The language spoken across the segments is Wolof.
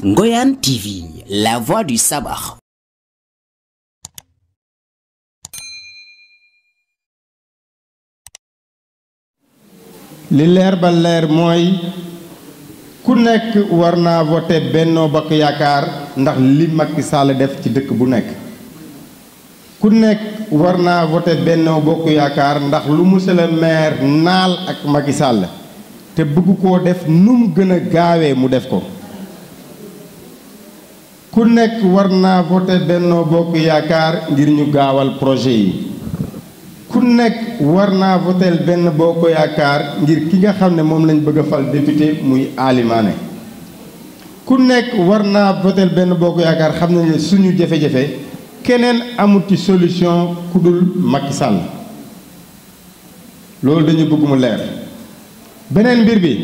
Ngoyane TV, la voix du sabar. li leer ba leer mooy ku nekk war naa voté Benno Bokk Yaakaar ndax li Macky Sall def ci dëkk bu nekk ku nekk war naa voté Benno Bokk Yaakaar ndax lu monsieur le maire naal ak Macky Sall te bëgg koo def nu mu gën a gaawee mu def ko ku nekk war naa voté Benno Bokk Yaakaar ngir ñu gaawal projet yi ku nekk war naa votel Benno Bokk Yaakaar ngir ki nga xam ne moom lañ bëgg a fal député muy Ali Mané ku nekk war naa votel Benno Bokk Yaakaar xam nañ ne suñu jafe-jafe keneen amut ci solution ku dul Macky Sall loolu dañu bëgg mu leer beneen mbir bi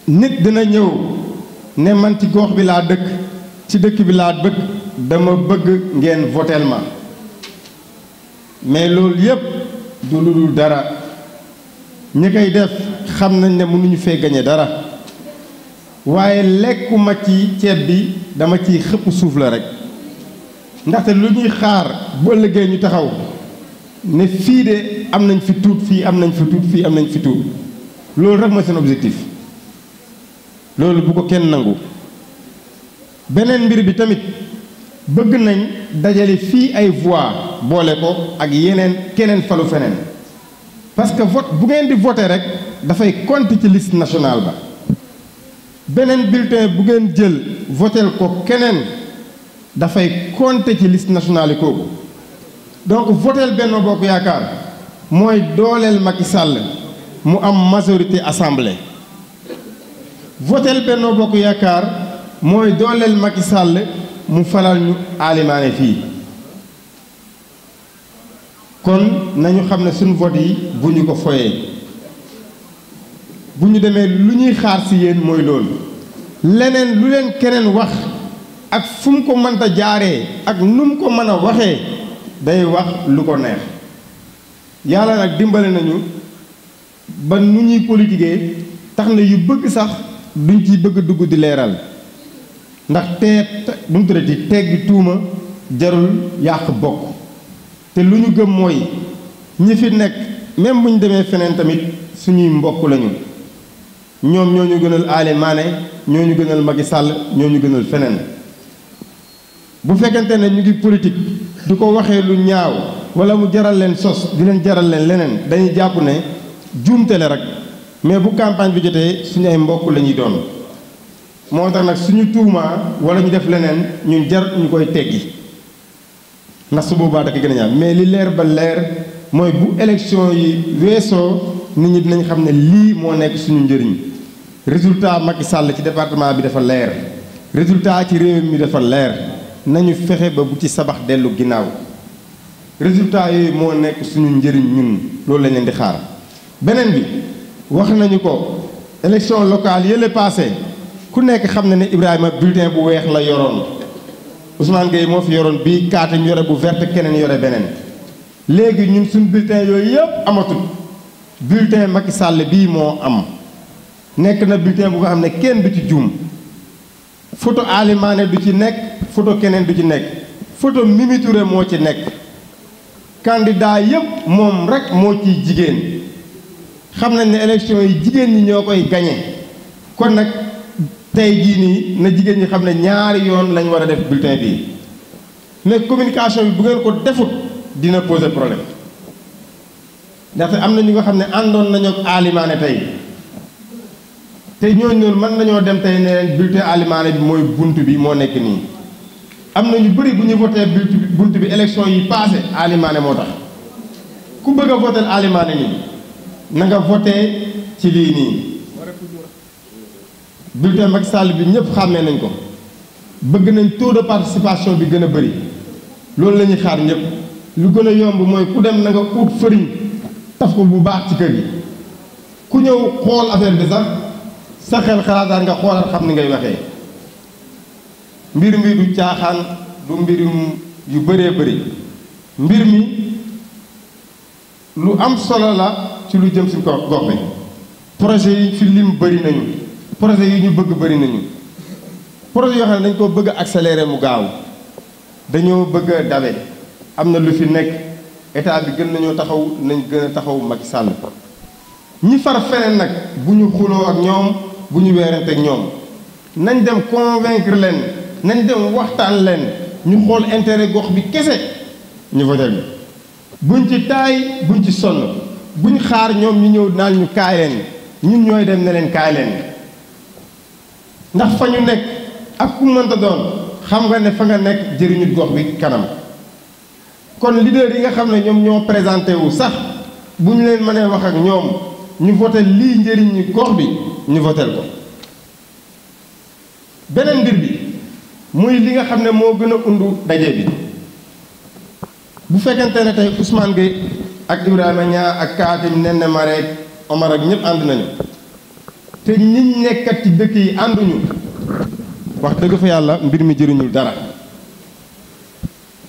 nit dina ñëw ne man ci gox bi laa dëkk ci dëkk bi laa bëgg dama bëgg ngeen votel ma mais loolu yépp du lu dul dara ñi koy def xam nañ ne mënuñu fee gañe dara waaye lekkuma ci ceeb bi dama ciy xëpp suuf la rek ndaxte lu ñuy xaar bu ëllëgee ñu taxaw ne fii de am nañ fi tuut fii am nañ fi tuut fii am nañ fi tuut loolu rek mooy seen objectif loolu bu ko kenn nangu beneen mbir bi tamit bëgg nañ dajale fii ay voix boole ko ak yeneen keneen falu feneen parce que vote bu ngeen di voter rek dafay compter ci liste nationale ba beneen bulletin bu ngeen jël votel ko keneen dafay compter ci liste nationale yi kooku donc votel Benno Bokk Yaakaar mooy dooleel Macky Sall mu am majorité assemblée votel Benno Bokk Yaakaar mooy dooleel Macky Sall mu falal ñu Ali Mané fii kon nañu xam ne suñu vote yi bu ñu ko foyee bu ñu demee lu ñuy xaar ci yéen mooy loolu leneen lu leen keneen wax ak fu mu ko mënta jaaree ak nu mu ko mën a waxee day wax lu ko neex yàlla nag dimbale nañu ba nu ñuy politiquer tax na yu bëgg sax duñ ci bëgg dugg di leeral ndax bu mu tuddati teggi tuuma jarul yàq bokk te lu ñu gëm mooy ñi fi nekk même bu ñu demee feneen tamit suñuy mbokk lañu ñoom ñoo ñu gënal Ali Mané ñoo ñu gënal Macky Sall ñoo ñu gënal feneen bu fekkente ne ñu ngi politique du ko waxee lu ñaaw wala mu jaral leen sos di leen jaral leen leneen dañuy jàpp ne juumte la rek mais bu campagne bi jotee suñu ay mbokk la ñuy doon moo tax nag suñu tuumaa wala ñu def leneen ñun jar ñu koy teggi ndax su boobaa da ko gën a ñaaw mais li leer ba leer mooy bu élection yi weesoo nit ñi dinañ xam ne lii moo nekk suñu njëriñ résultat Macky Sall ci département bi dafa leer résultat ci réew mi dafa leer nañu fexe ba bu ci sabax dellu ginnaaw résultat yooyu moo nekk suñu njëriñ ñun loolu lañ leen di xaar beneen bi wax nañu ko élection locale yële passé ku nekk xam na ne Ibrahima bulletin bu weex la yoroon Ousmane Gueye moo fi yoroon bii kaata ñu yore bu verte keneen yore beneen léegi ñun suñu bulletin yooyu yëpp amatul bulletin Macky Sall bii moo am nekk na bulletin bu nga xam ne kenn du ci juum photo Ali Mané du ci nekk photo keneen du ci nekk photo Mimi Touré moo ci nekk candidat yëpp moom rek moo ciy jigéen xam nañ ne élection yi jigéen ñi ñoo koy gañe kon nag tey jii nii na jigéen ñi xam ne ñaari yoon lañ war a def bulletin bii mais communication bi bu ngeen ko defut dina poser problème ndaxte am na ñu nga xam ne àndoon nañu ak Ali Mané tey ñooñu noonu mën nañoo dem tey ne leen bulletin Ali Mané bi mooy bunt bi moo nekk nii am na ñu bëri bu ñu voté bunt bi élection yi passé Ali Mané moo tax ku bëgg a voté Ali Mané nii na nga voté ci lii nii bulletin Macky Sall bi ñëpp xàmmee nañ ko bëgg nañ taux de participation bi gën a bëri loolu la ñuy xaar ñëpp lu gën a yomb mooy ku dem na nga ut fëriñ taf ko bu baax ci kër gi ku ñëw xool affaire bi sax sa xel xalaataat nga xoolal xam ni ngay waxee mbir mi du caaxaan du mbirum yu bëree bëri mbir mi lu am solo la ci lu jëm si gox bi projet yi fi lim bëri nañu projet yi ñu bëgg bëri nañu projet yoo xam ne dañ ko bëgg a accélérer mu gaaw dañoo bëgg a dabe am na lu fi nekk état bi gën nañoo taxaw nañ gën a taxaw Macky Sall ñi far feneen nag bu ñu xuloo ak ñoom bu ñu weerante ak ñoom nañ dem convaincre leen nañ dem waxtaan leen ñu xool intérêt gox bi kese ñu voté bi buñ ci taay buñ ci sonn buñ xaar ñoom ñu ñëw naan ñu kaay leen ñun ñooy dem ne leen kaay leen ndax fa ñu nekk ak ku mënta doon xam nga ne fa nga nekk jëriñu gox bi kanam kon leader yi nga xam ne ñoom ñoo présenté wu sax bu ñu leen mënee wax ak ñoom ñu voté lii njëriñu gox bi ñu votel ko beneen mbir bi muy li nga xam ne moo gën a undu daje bi bu fekkente ne tey Ousmane Gueye ak Ibrahima Niang ak Kaatim Nene Marek Omar ak ñëpp ànd nañu te ñiñ nekkat ci dëkk yi ànduñu wax dëgg fa yàlla mbir mi jëriñul dara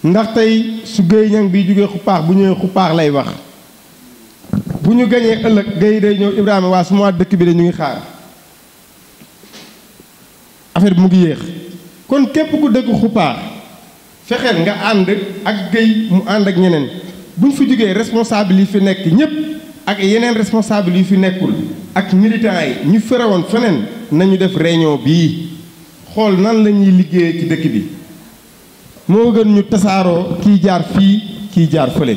ndax tey su Gueye Niang bi jógee Xupaax bu ñëwee Xupaax lay wax bu ñu gañee ëllëg Gueye day ñëw Ibrahima waa suma dëkk bi de ñu ngi xaar affaire bi mu ngi yéex kon képp ku dëkk Xupaax fexeel nga ànd ak Gueye mu ànd ak ñeneen bu ñu fi jógee responsable yi fi nekk ñépp ak yeneen responsable yi fi nekkul ak militants yi ñu ferewoon feneen nañu def réunion bii xool nan la ñuy liggéeyee ci dëkk bi moo gën ñu tasaaroo kii jaar fii kii jaar fële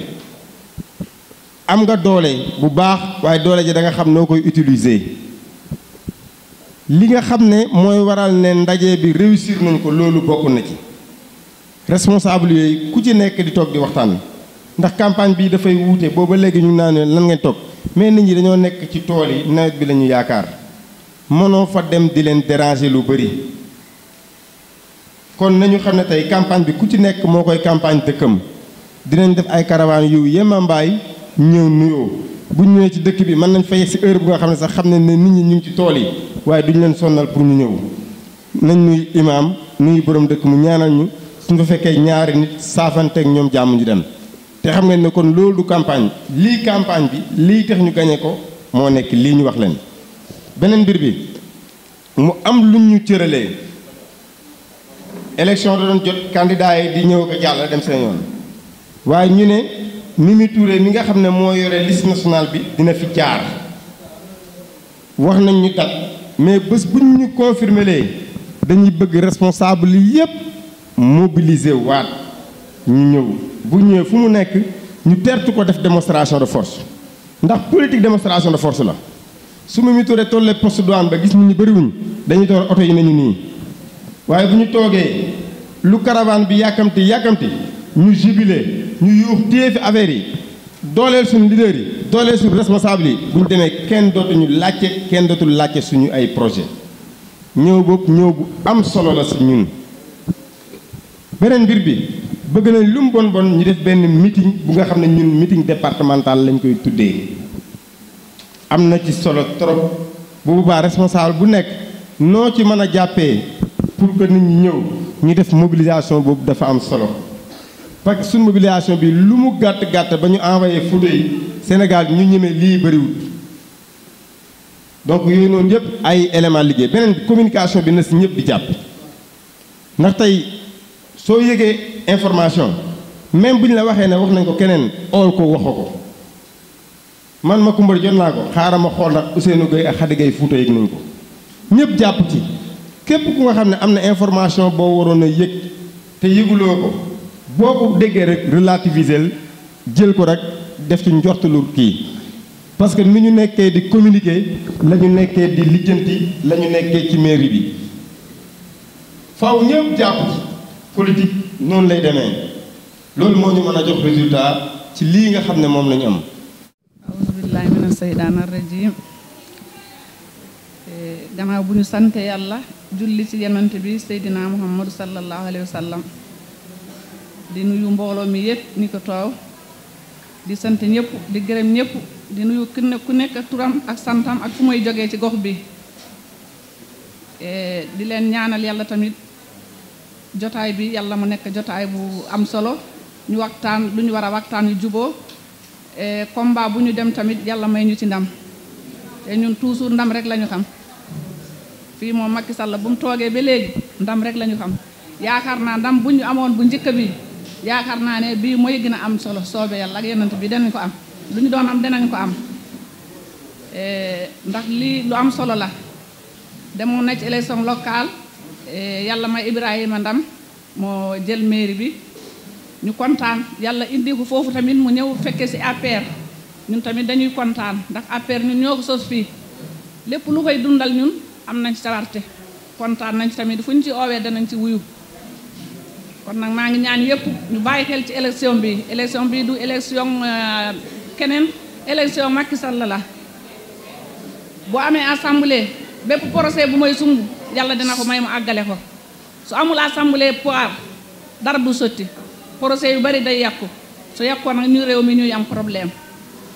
am nga doole bu baax waaye doole ji da nga xam noo koy utiliser li nga xam ne mooy waral ne ndaje bi réussir nañ ko loolu bokk na ci responsable yooyu ku ci nekk di toog di waxtaan ndax campagne bi dafay wuute booba léegi ñu naan lan ngay toog mais nit ñi dañoo nekk ci tool yi nawet bi la ñu yaakaar mënoo fa dem di leen déranger lu bëri kon nañu xam ne tey campagne bi ku ci nekk moo koy campagne dëkkam dinañ def ay caravane yu yemambaay ñëw nuyoo bu ñu ñëwee ci dëkk bi mën nañ fa yegg si heure bu nga xam ne sax xam ne nit ñi ñu ngi ci tool yi waaye duñu leen sonnal pour ñu ñëw nañ nuy imaam nuyu borom dëkk mu ñaanal ñu suñ fa fekkee ñaari nit saafanteeg ñoom jàmm ñu dem te xam ngeen ne kon loolu du campagne lii campagne bi lii tax ñu gañe ko moo nekk lii ñu wax leen beneen mbir bi mu am luñ ñu cëralee élection da doon jot candidat yi di ñëw ko jàll dem seen yoon waaye ñu ne Mimi Touré mi nga xam ne moo yore liste nationale bi dina fi jaar wax nañ ñu dat mais bés buñ ñu confirmer lee dañuy bëgg responsable yépp mobiliser waat ñu ñëw bu ñëwee fu mu nekk ñu tertu ko def démonstration de force ndax politique démonstration de force la su Mimi Touré tollee poste douane ba gis nit ñi bëriwuñ dañuy door oto yi nañu nii waaye bu ñu toogee lu caravane bi yàkkamti ñu jubilé ñu yuux téye fi affaire yi dooleel suñu leader yi dooleel suñu responsable yi bu ñu demee kenn dootul laajte suñu ay projet ñëw boobu ñëw bu am solo la si ñun beneen mbir bi bëgg nañ lu mu bon ñu def benn meeting bu nga xam ne ñun meeting départemental lañ koy tuddee am na ci solo trop bu boobaa responsable bu nekk noo ci mën a jàppee pour que nit ñi ñëw ñu def mobilisation boobu dafa am solo parce que suñu mobilisation bi lu mu gàtt ba ñu envoyé photo yi Sénégal ñu ñemee lii bëriwul donc yooyu noonu yëpp ay élément liggéey beneen communication bi na si ñëpp di jàpp ndax tey soo yëgee information même bu ñu la waxee ne wax nañ ko keneen ool ko waxoo ko man ma kumbal jot naa ko xaaral ma xool ndax Ousseynou Gueye ak Khady Gueye Fouta yëg nañ ko ñëpp jàpp ci képp ku nga xam ne am na information boo waroon a yëg te yëguloo ko boo ko déggee rek relativiser jël ko rek def ci njortalu kii parce que ni ñu nekkee di communiquer la ñu nekkee di lijjanti la ñu nekkee ci mairie bi faaw ñëpp jàpp ci politique noonu lay demee loolu moo ñu mën a jox résultat ci lii nga xam ne moom la ñu am. awuzu billaahi mina seytaani rajiim gannaaw bu ñu sante yàlla julli ci yonent bi Seydina Muhammadu sallallahu alayhi wa sallam di nuyu mbooloo mi yëpp ni ko toow di sant ñëpp di gërëm ñëpp di nuyu ku nekk turam ak santam ak fu muy jógee ci gox bi di leen ñaanal yàlla tamit jotaay bi yàlla mu nekk jotaay bu am solo ñu waxtaan lu ñu war a waxtaan yu juboo combat bu ñu dem tamit yàlla may ñu ci ndam te ñun toujours ndam rek la ñu xam fii moom Macky Sall bu mu toogee ba léegi ndam rek lañu xam yaakaar naa ndam bu ñu amoon bu njëkk bi yaakaar naa ne bii mooy gën a am solo soobee yàlla ak yonent bi danañ ko am lu ñu doon am danañ ko am ndax lii lu am solo la demoon na ci élection locale yàlla may Ibrahima ndam moo jël mairie bi ñu kontaan yàlla indi ko foofu tamit mu ñëw fekke ci APR ñun tamit dañuy kontaan ndax APR ñun ñoo ko sos fii lépp lu koy dundal ñun am nañ ci sawarte kontaan nañ ci tamit fu ñu ci oowee danañ ci wuyu kon nag maa ngi ñaan yëpp ñu bàyyi xel ci élection bi du élection keneen élection Macky Sall la boo amee assemblée bépp procès bu may sumb yàlla dina ko may mu àggale ko su amul assemblée pouvoir dara du sotti procès yu bari day yàqu su yàqoo nag ñu réew mi ñuy am problème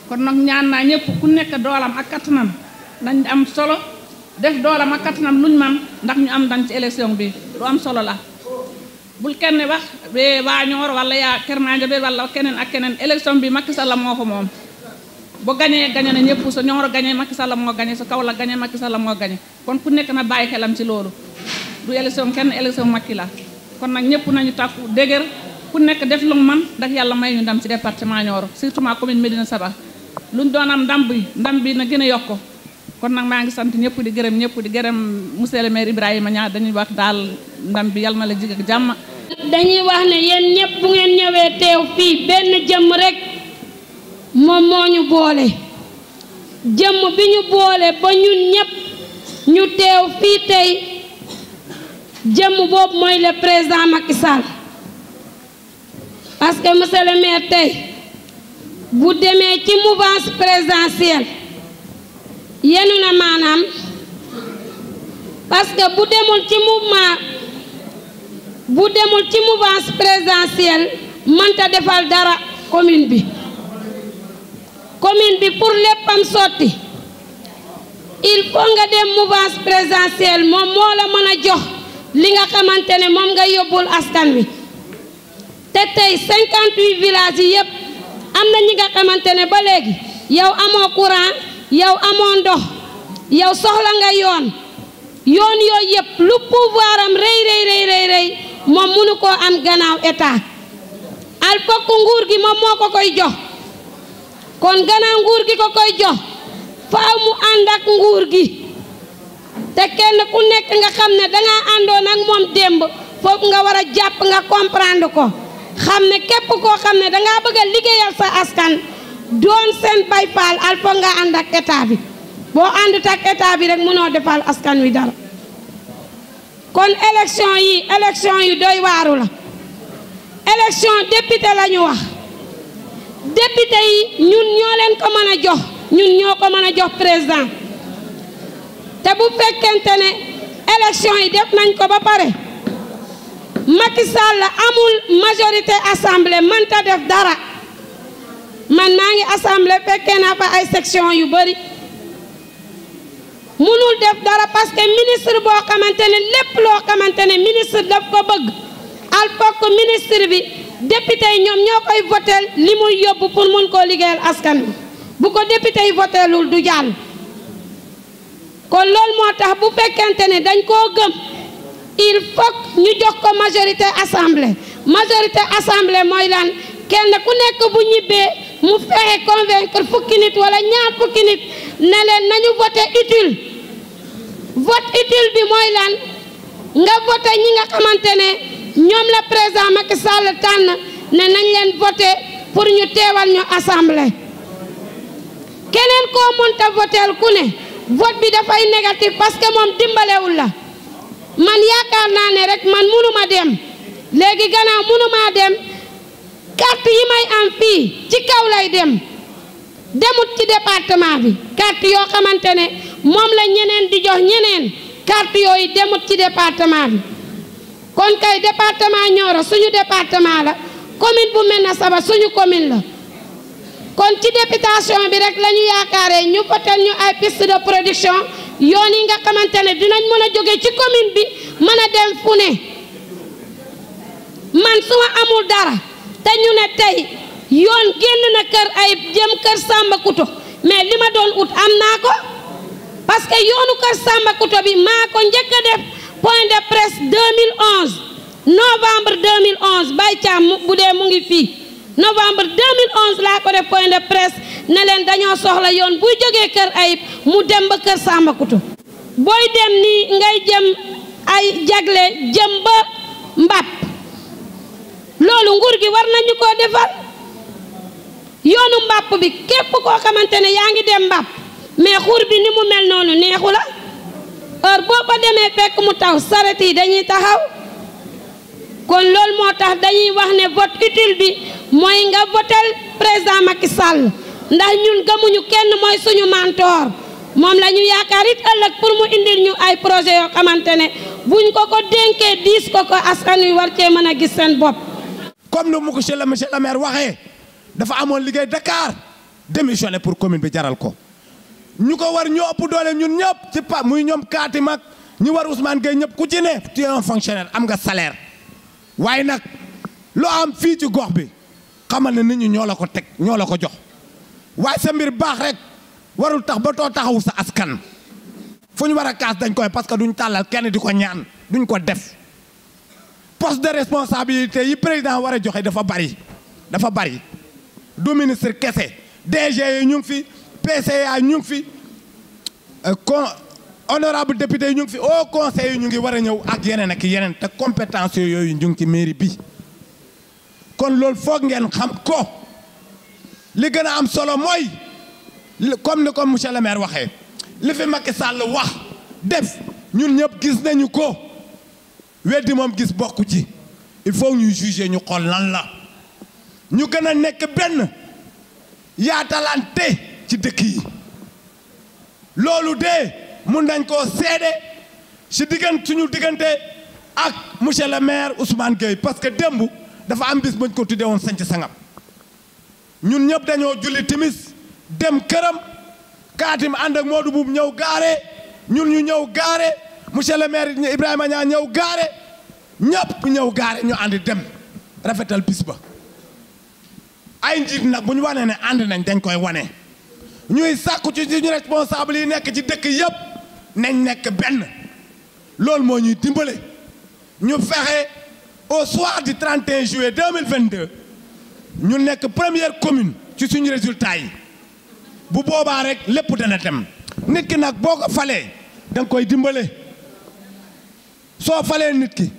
kon nag ñaan naa ñëpp ku nekk doolam ak kattanam nañ am solo def doolam ak kattanam luñ man ndax ñu am dan ci élection bi lu am solo la bul kenn wax be waa Nioro wala yaa Kër Madiabel wala keneen ak keneen élection bi Macky Sall moo ko moom boo gañee gañe na ñëpp sa Nioro gañee Macky Sall moo gañe sa Kaolack gañee Macky Sall moo gañe kon ku nekk na bàyyi xelam ci loolu du élection kenn élection Macky la kon nag ñëpp nañu takku dëgër ku nekk def lu man ndax yàlla may ñu ndam ci département Nioro surtout ma commune Médina Sabakh luñ doon am ndam bi na gën a yokk kon nag maa ngi sant ñëpp di gërëm monsieur le maire Ibrahima Niang dañuy wax daal ndam bi yàlla na la jig ak jàmm. dañuy wax ne yéen ñëpp bu ngeen ñëwee teew fii benn jëmm rek moom moo ñu boole jëmm bi ñu boole ba ñun ñëpp ñu teew fii tey jëmm boobu mooy le président Macky Sall parce que monsieur le maire tey bu demee ci mouvance présidentielle yenu na maanaam parce que bu demul ci mouvance présidentielle mënta defal dara commune bi pour léppam sotti il faut nga dem mouvance présidentielle moom moo la mën a jox li nga xamante ne moom nga yóbbul askan wi te tey 58 villages yi yëpp am na ñi nga xamante ne ba léegi yow amoo courant yow amoo ndox yow soxla nga yoon yooyu yëpp lu pouvoir am rëy moom mënu koo am gannaaw état al fokk nguur gi moom moo ko koy jox kon gannaaw nguur gi ko koy jox faaw mu ànd ak nguur gi te kenn ku nekk nga xam ne danga àndoon ak moom démb foofu nga war a jàpp nga comprendre ko xam ne képp koo xam ne danga bëgg a liggéeyal sa askan doon seen bay faal al fokk nga ànd ak état bi boo àndut ak état bi rek mënoo defal askan wi dara kon élection yi doy waaru la élection député la ñu wax député yi ñun ñoo leen ko mën a jox ñun ñoo ko mën a jox président te bu fekkente ne élection yi def nañ ko ba pare Macky Sall amul majorité assemblée mënta def dara man maa ngi assemblée fekkee naa fa ay section yu bari mënul def dara parce que ministre boo xamante ne lépp loo xamante ne ministre daf ko bëgg al fokk ministre bi député yi ñoom ñoo koy votel li muy yóbbu pour mun koo liggéeyal askan wi bu ko député yi votelul du jàll kon loolu moo tax bu fekkente ne dañ koo gëm il faut ñu jox ko majorité assemblée mooy lan kenn ku nekk bu ñibbee mu fexe convaincre fukki nit wala ñaar fukki nit ne leen nañu voté utile vote utile bi mooy lan nga voté ñi nga xamante ne ñoom la président Macky Sall tànn ne nañ leen voté pour ñu teewal ñu assemblée keneen koo mënta votel ku ne vote bi dafay négatif parce que moom dimbalewul la man yaakaar naa ne rek man mënuma dem léegi gannaaw mënuma dem carte yi may am fii ci kaw lay demut ci département bi carte yoo xamante ne moom la ñeneen di jox ñeneen carte yooyu demut ci département bi kon kay département Nioro suñu département la commune bu Médina Sabakh suñu commune la kon ci députation bi rek la ñu yaakaaree ñu votel ñu ay piste de production yoon yi nga xamante ne dinañ mën a jóge ci commune bi mën a dem fu ne man su ma amul dara te ñu ne tey yoon génn na kër ay jëm kër Samba Kuto mais li ma doon ut am naa ko parce que yoonu kër Samba Kuto bi maa ko njëkk a def point de presse 2011 novembre 2011 Baye Thiam bu dee mu ngi fii novembre 2011 laa ko def point de presse ne leen dañoo soxla yoon buy jógee Kër Ayib mu dem ba Kër Sambakutu booy dem nii ngay jëm ay jagle jëm ba Mbap loolu nguur gi war nañu koo defal yoonu Mbap bi képp koo xamante ne yaa ngi dem Mbap mais xur bi ni mu mel noonu neexu la heure boo ko demee fekk mu taw saret yi dañuy taxaw kon loolu moo tax dañuy wax ne vote utile bi mooy nga votel président Macky Sall ndax ñun gëmuñu kenn mooy suñu mentor moom la ñu yaakaar it ëllëg pour mu indil ñu ay projet yoo xamante ne buñ ko dénkee diis ko askan wi war cee mën a gis seen bopp. comme ni monsieur le maire waxee dafa amoon liggéey Dakar démissionné pour commune bi jaral ko ñu ko war ñoo ëpp doole ñun ñëpp ci pa muy ñoom kaati mag ñu war Ousmane Gueye ñëpp ku ci ne tu es un fonctionnaire am nga salaire waaye nag loo am fii ci gox bi xamal ne nit ñi ñoo la ko teg ñoo la ko jox waaye sa mbir baax rek warul tax ba too taxawu sa askan fu ñu war a kaas dañ koy parce que duñ tàllal kenn di ko ñaan duñ ko def poste de responsabilité yi président war a joxe dafa bari du ministre kese DG yi ñu ngi fi PCA ñu ngi fi honorable député yi ñu ngi fi au conseil yi ñu ngi war a ñëw ak yeneen ak yeneen te compétence yooyu ñu ngi ci mairie bi kon loolu foog ngeen xam ko li gën a am solo mooy comme ni ko monsieur le maire waxee li fi Macky Sall wax def ñun ñëpp gis nañu ko weddi moom gis bokku ci il faut ñu juger ñu xool lan la ñu gën a nekk benn yaatalante ci dëkk yi loolu de mun nañ koo seede si suñu diggante ak monsieur le maire Ousmane Gueye parce que démb dafa am bis bañ ko tuddee woon sanc sangam ñun ñëpp dañoo julli timis dem këram kaatim ànd ak Modou Boub ñëw gaare ñun ñu ñëw gaare monsieur le maire Ibrahima Niang ñëw gaare ñëpp ñëw gaare ñu ànd dem rafetal bis ba ay njiit nag bu ñu wanee ne ànd nañ dañ koy wane ñuy sàkku ci suñu responsable yi nekk ci dëkk yëpp nañ nekk benn loolu moo ñuy dimbale ñu fexe au soir du 31 juillet 2022 ñu nekk première commune ci suñu résultat yi bu boobaa rek lépp dana dem nit ki nag boo ko falee da nga koy dimbale soo falee nit ki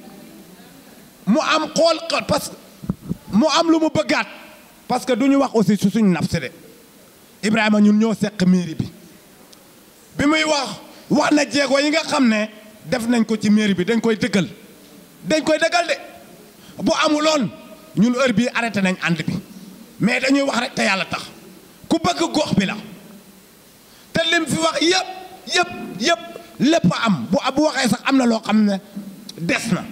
mu am xool parce que mu am lu mu bëggaat parce que du ñu wax aussi su suñu nafsi de Ibrahima ñun ñoo seq mairie bi muy wax na jéego yi nga xam ne def nañ ko ci mairie bi dañ koy dëggal de bu amuloon ñun heure bii arrêté nañ ànd bi mais dañuy wax rek te yàlla tax ku bëgg gox bi la te lim fi wax yëpp lépp am bu waxee sax am na loo xam ne des na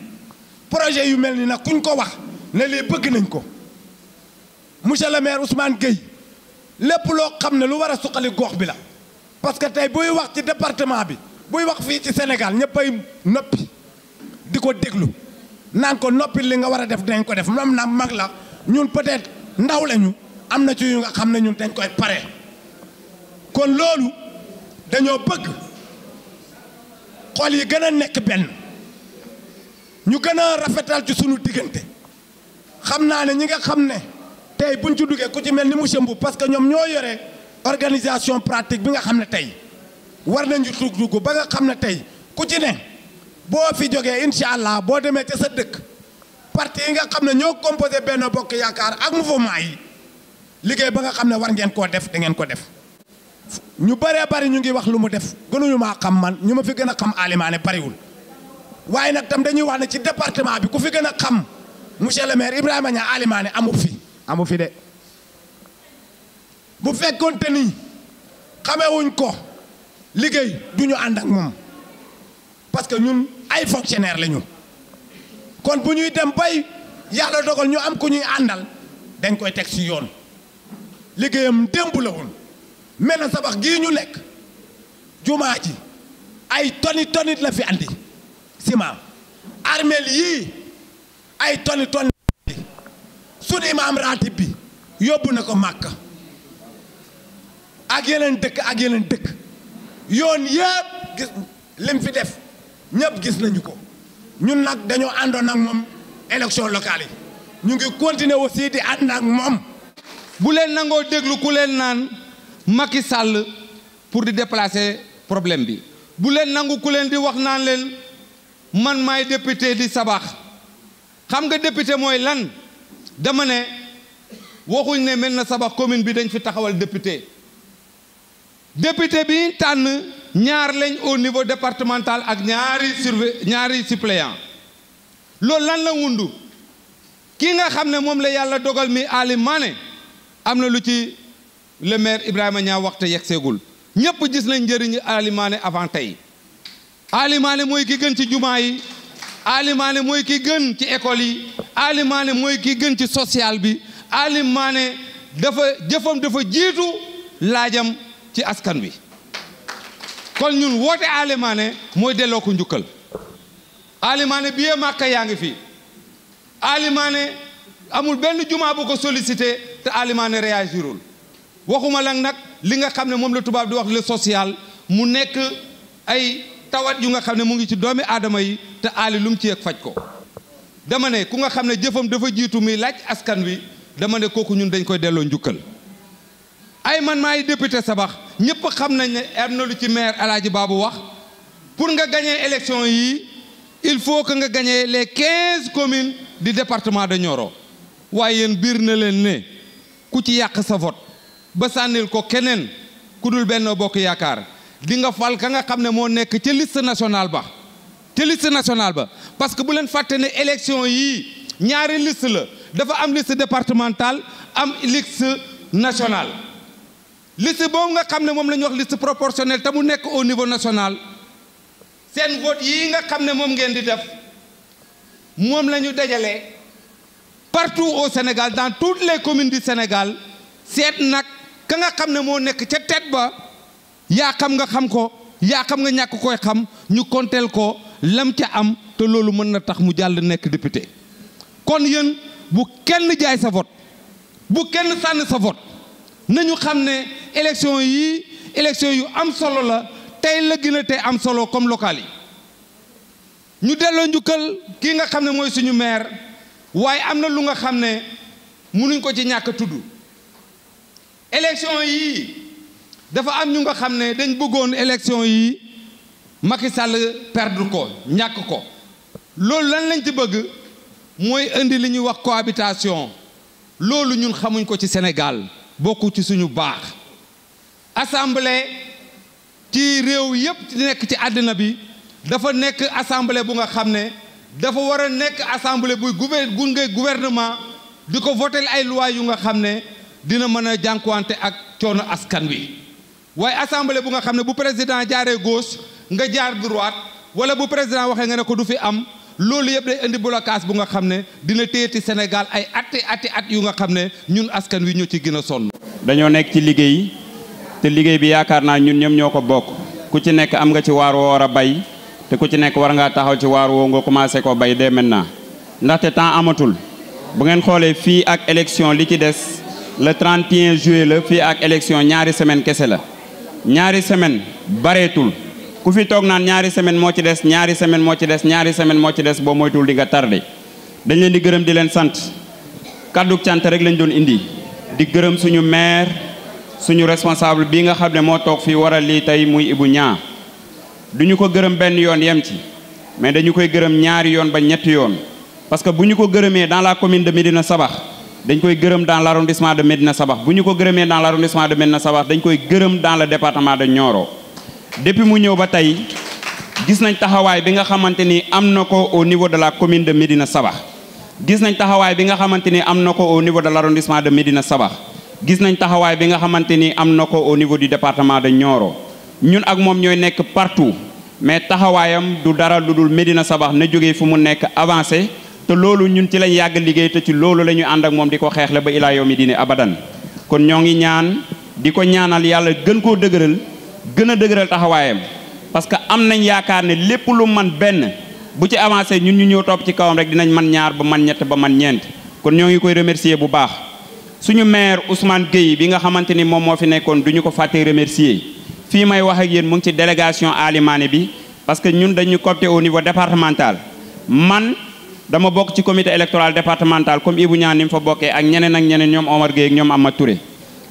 projet yu mel ni nag kuñ ko wax ne lii bëgg nañ ko monsieur le maire Ousmane Gueye lépp loo xam ne lu war a suqali gox bi la parce que tey buy wax ci département bi buy wax fii ci Sénégal ñëppay noppi di ko déglu naan ko noppi li nga war a def dinañ ko def moom nag mag la ñun peut-être ndaw lañu am na ci yu nga xam ne ñun dañ koy pare kon loolu dañoo bëgg xol yi gën a nekk benn ñu gën a rafetal ci sunu diggante xam naa ne ñi nga xam ne tey buñ ci duggee ku ci mel ni monsieur Mboup parce que ñoom ñoo yore organisation pratique bi nga xam ne tey war nañu dugg ba nga xam ne tey ku ci ne boo fi jógee incha allah boo demee ca sa dëkk parti yi nga xam ne ñoo composé Benno Bokk Yaakaar ak mouvement yi liggéey ba nga xam ne war ngeen koo def da ngeen ko def ñu bëree bëri ñu ngi wax lu mu def gënuñu maa xam man ñu ma fi gën a xam Alimane bariwul waaye nag tam dañuy wax ne ci département bi ku fi gën a xam monsieur le maire Ibrahima Niang Alimane amu fi de bu fekkoon te ni xamewuñ ko liggéey du ñu ànd ak moom parce que ñun ay fonctionnaire lañu kon bu ñuy dem bay yàlla dogal ñu am ku ñuy àndal dañ koy teg ci yoon liggéeyam démb la woon mel na sabax gii ñu nekk jumaa ji ay tonit la fi andi ciment armeel yii ay toni sunu imaam ratib bi yóbbu na ko Màkka ak yeneen dëkk yoon yëpp gis lim fi def ñëpp gis nañu ko ñun nag dañoo àndoon ak moom élection locale yi ñu ngi continuer aussi di ànd ak moom. bu leen nangoo déglu ku leen naan Macky Sall pour di déplacer problème bi bu leen nangu ku leen di wax naan leen man maay député di sabax xam nga député mooy lan dama ne waxuñ ne mel na sabax commune bi dañ fi taxawal député bi tànn ñaar lañ au niveau départemental ak ñaari suppléant loolu lan la wundu kii nga xam ne moom la yàlla dogal mi Ali Mané am na lu ci le maire Ibrahima Niang waxte yegg seegul ñëpp gis nañ njëriñu Ali Mané avant tey Ali Mané mooy ki gën ci jumaa yi Ali Mané mooy ki gën ci école yi Ali Mané mooy ki gën ci social bi Ali Mané jëfam dafa jiitu laajam ci askan wi kon ñun woote Ali Mané mooy delloo ko njukkal Ali Mané billet Màkka yaa ngi fi Ali Mané amul benn jumaa bu ko sollicité te Ali Mané réagirul waxuma la nag li nga xam ne moom la tubaab di wax le social mu nekk ay tawat yu nga xam ne mu ngi ci doomi aadama yi te Ali lu mu ci yëg faj ko dama ne ku nga xam ne jëfam dafa jiitu muy laaj askan wi dama ne kooku ñun dañ koy delloo njukkal ay man maay député sabax ñëpp xam nañ ne am na lu ci maire El Hadji Babou wax pour nga gagner élection yi il faut que nga gagner les 15 communes du département de Nioro waaye yéen biir na leen ne ku ci yàq sa vote ba sànnil ko keneen ku dul Benno Bokk Yaakaar di nga fal ka nga xam ne moo nekk ca liste nationale ba parce que bu leen fàtte ne élection yii ñaari liste la dafa am liste départementale am liste nationale liste boobu nga xam ne moom la ñuy wax liste proportionnelle te mu nekk au niveau national seen vote yii nga xam ne moom ngeen di def moom la ñu dajale partout au Sénégal dans toutes les communes du Sénégal seet nag ka nga xam ne moo nekk ca tête ba yaa xam nga xam ko yaa xam nga ñàkk koy xam ñu konteel ko lam ca am te loolu mën na tax mu jàll nekk député kon yéen bu kenn jaay sa vote bu kenn sànni sa vote nañu xam ne élection yi élection yu am solo la tey la gën a tey am solo comme local yi ñu delloo njukkal kii nga xam ne mooy suñu maire waaye am na lu nga xam ne mënuñ ko ci ñàkk a tudd élection yii dafa am ñu nga xam ne dañ bëggoon élection yi Macky Sall perdre ko ñàkk ko loolu lan lañ ci bëgg mooy indi li ñuy wax cohabitation loolu ñun xamuñ ko ci Sénégal bokku ci suñu baax assemblée ci réew yépp nekk ci àddina bi dafa nekk assemblée bu nga xam ne dafa war a nekk assemblée buy gunge gouvernement di ko voter ay loi yu nga xam ne dina mën a jànkuwante ak coono askan wi waaye assemblée bu nga xam ne bu président jaaree gauche nga jaar droite wala bu président waxee nga ne ko du fi am loolu yëpp day indi blocage bu nga xam ne dina téyeti Sénégal ay at yu nga xam ne ñun askan wi ñoo ci gën a sonn. dañoo nekk ci liggéey te liggéey bi yaakaar naa ñun ñoom ñoo ko bokk ku ci nekk am nga ci waar woo war a bay te ku ci nekk war ngaa taxaw ci waar woo nga commencé ko bay dès maintenant ndaxte temps amatul bu ngeen xoolee fii ak élection li ci des le 31 juillet la fii ak élection ñaari semaine kese la ñaari semaine bareetul ku fi toog naan ñaari semaine moo ci des ñaari semaine moo ci des ñaari semaine moo ci des boo moytul di nga tardé dañ leen di gërëm di leen sant kaddu cant rek lañ doon indi di gërëm suñu maire suñu responsable bi nga xam ne moo toog fii waral lii tey muy Ibou Niang duñu ko gërëm benn yoon yem ci mais dañu koy gërëm ñaari yoon ba ñetti yoon parce que bu ñu ko gërëmee dans la commune de Médina Sabax dañ koy gërëm dans l'arrondissement de Médina Sabax bu ñu ko gërëmee dans l'arrondissement de Médina Sabax dañ koy gërëm dans le département de Nioro depuis mu ñëw ba tey gis nañ taxawaay bi nga xamante ni am na ko au niveau de la commune de Médina Sabax gis nañ taxawaay bi nga xamante ni am na ko au niveau de l'arrondissement de Médina Sabax gis nañ taxawaay bi nga xamante ni am na ko au niveau du département de Nioro ñun ak moom ñooy nekk partout mais taxawaayam du dara lu dul Médina Sabax na jógee fu mu nekk avancé te loolu ñun ci lañ yàgg liggéey te ci loolu la ñu ànd ak moom di ko xeexle ba ilaa yawmi diini abadan kon ñoo ngi ñaan di ko ñaanal yàlla gën koo dëgëral gën a dëgëral taxawaayam parce que am nañ yaakaar ne lépp lu man benn bu ci avancé ñun ñu ñëw topp ci kawam rek dinañ man ñaar ba man ñett ba man ñeent kon ñoo ngi koy remercier bu baax suñu maire Ousmane Gueye bi nga xamante ni moom moo fi nekkoon du ñu ko fàttee remercier fii may wax ak yéen mu ngi ci délégation Ali Mané bi parce que ñun dañu coopté au niveau départemental man dama bokk ci comité électoral départemental comme Ibou Niane ni mu fa bokkee ak ñeneen ñoom Omar Gueye ak ñoom Amath Touré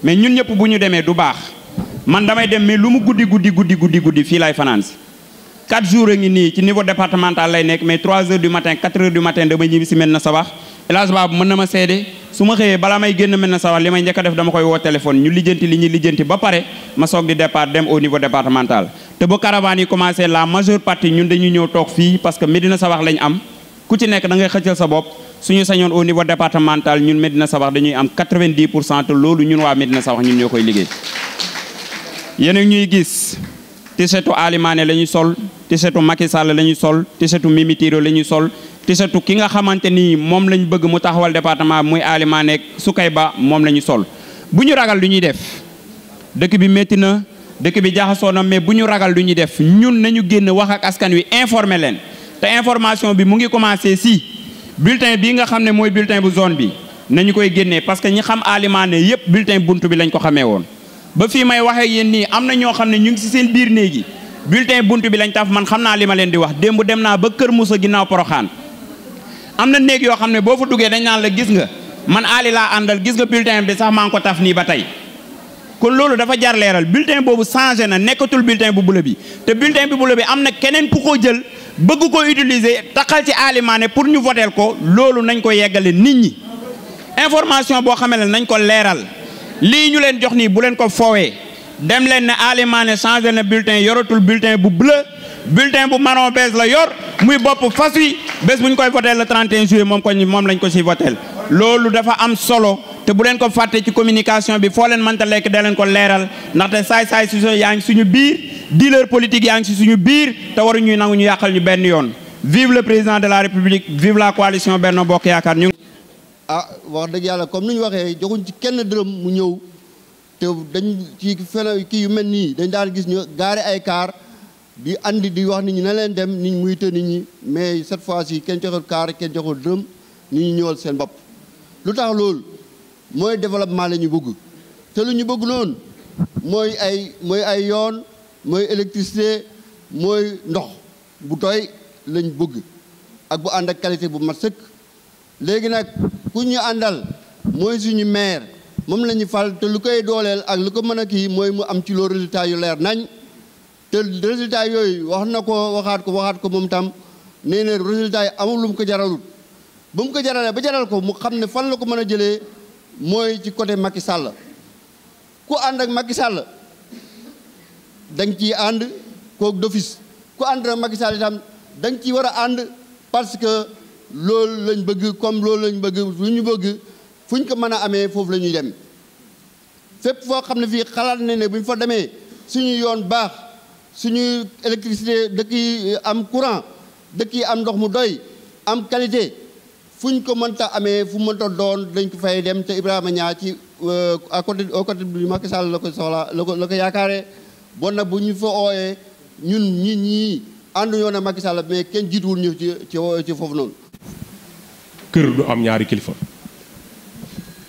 mais ñun ñëpp bu ñu demee du baax man damay dem mais lu mu guddi fii laay fanaan si 4 jours a ngi nii ci niveau départemental lay nekk mais 3 heures du matin 4 heures du matin damay ñibbi si Médina Sabakh El Hadj Babou mën na ma seede su ma xëyee balaa may génn Médina Sabakh li may njëkk a def dama koy woo téléphone ñu lijjanti li ñuy lijjanti ba pare ma soog di départ dem au niveau départemental te ba caravane yi commencé la majeure partie ñun dañuy ñëw toog fii parce que Médina Sabakh lañ am ku ci nekk da ngay xëccal sa bopp suñu sañoon au niveau départemental ñun Médina Sabakh dañuy am 90% te loolu ñun waa Médina Sabakh ñun ñoo koy liggéey yéen a ñuy gis t-shirtu Ali Mané la ñuy sol t-shirtu Macky Sall la ñuy sol t-shirtu Mimi Touré la ñuy sol t-shirtu ki nga xamante ni moom lañ bëgg mu taxawal département muy Ali Mané ak Soukayba moom la ñuy sol bu ñu ragal lu ñuy def dëkk bi métti na dëkk bi jaxasoo na mais bu ñu ragal lu ñuy def ñun nañu génn wax ak askan wi informer leen te information bi mu ngi commencé si bulletin bii nga xam ne mooy bulletin bu zone bi nañu koy génnee parce que ñi xam Ali Mané yépp bulletin buntu bi lañ ko xamee woon ba fii may waxee yéen nii am na ñoo xam ne ñu ngi si seen biir néegi bulletin buntu bi lañ taf man xam naa li ma leen di wax démb dem naa ba Kër Moussa ginnaaw Poroxaan am na néeg yoo xam ne boo fa duggee dañ naan la gis nga man Ali laa àndal gis nga bulletin bi sax maa ngi ko taf nii ba tey kon loolu dafa jar leeral bulletin boobu changé na nekkatul bulletin bu bula bi te bulletin bu bula bi am na keneen ku ko jël bëgg ko utiliser taxal ci Ali Mané pour ñu voteel ko loolu nañ ko yeggale nit ñi information boo xamee ne nañ ko leeral lii ñu leen jox nii bu leen ko foowee dem leen ne Ali Mané changé na bulletin yoratul bulletin bu bleu bulletin bu marron beige la yor muy bopp fas wi bés bu ñu koy voteel le 31 juillet moom lañ ko si voteel loolu dafa am solo te bu leen ko fàtte ci communication bi foo leen mënta lekk da leen ko leeral ndaxte saay-saay si yaa ngi suñu biir dealer politique yaa ngi si suñu biir te waruñuy nangu ñu yàqal ñu benn yoon vive le président de la république vive la coalition Benno Bokk Yaakaar ñu wax dëgg yàlla comme ni ñu waxee joxuñ ci kenn dërëm mu ñëw te dañ ci fene kii yu mel nii dañ daan gis ñu gaari ay kaar di andi di wax nit ñi na leen dem nit ñi muy të nit ñi mais cette fois-ci kenn joxul kaar kenn joxul dërëm nit ñi ñëwal seen bopp lu tax loolu mooy développement la ñu bëgg te lu ñu bëgg noonu mooy ay yoon mooy électricité mooy ndox bu doy lañ bëgg ak bu ànd ak qualité bu mat sëkk léegi nag ku ñu àndal mooy suñu maire moom la ñu fal te lu koy dooleel ak lu ko mën a kii mooy mu am ci loo résultat yu leer nañ te résultat yooyu wax na ko waxaat ko moom tam nee na résultat yi amul lu mu ko jaralut ba mu ko jaralee ba jaral ko mu xam ne fan la ko mën a jëlee mooy ci côté Macky Sall ku ànd ak Macky Sall da nga ciy ànd kooku d'office ku ànd ak Macky Sall itam da nga ciy war a ànd parce que loolu lañ bëgg comme loolu lañ bëgg lu ñu bëgg fu ñu ko mën a amee foofu la ñuy dem fépp foo xam ne fii xalaat na ne bu ñu fa demee suñu yoon baax suñu électricité dëkk yi am courant dëkk yi am ndox mu doy am qualité fu ñu ko mënta amee fu mënta doon dañ ko fay dem te Ibrahima Niang ci à côté au côté du Macky Sall la ko soxla la ko yaakaaree bon nag bu ñu fa ooyee ñun ñii ànduñoo na Macky Sall mais kenn jiituwul ñu ci foofu noonu. kër du am ñaari kilifa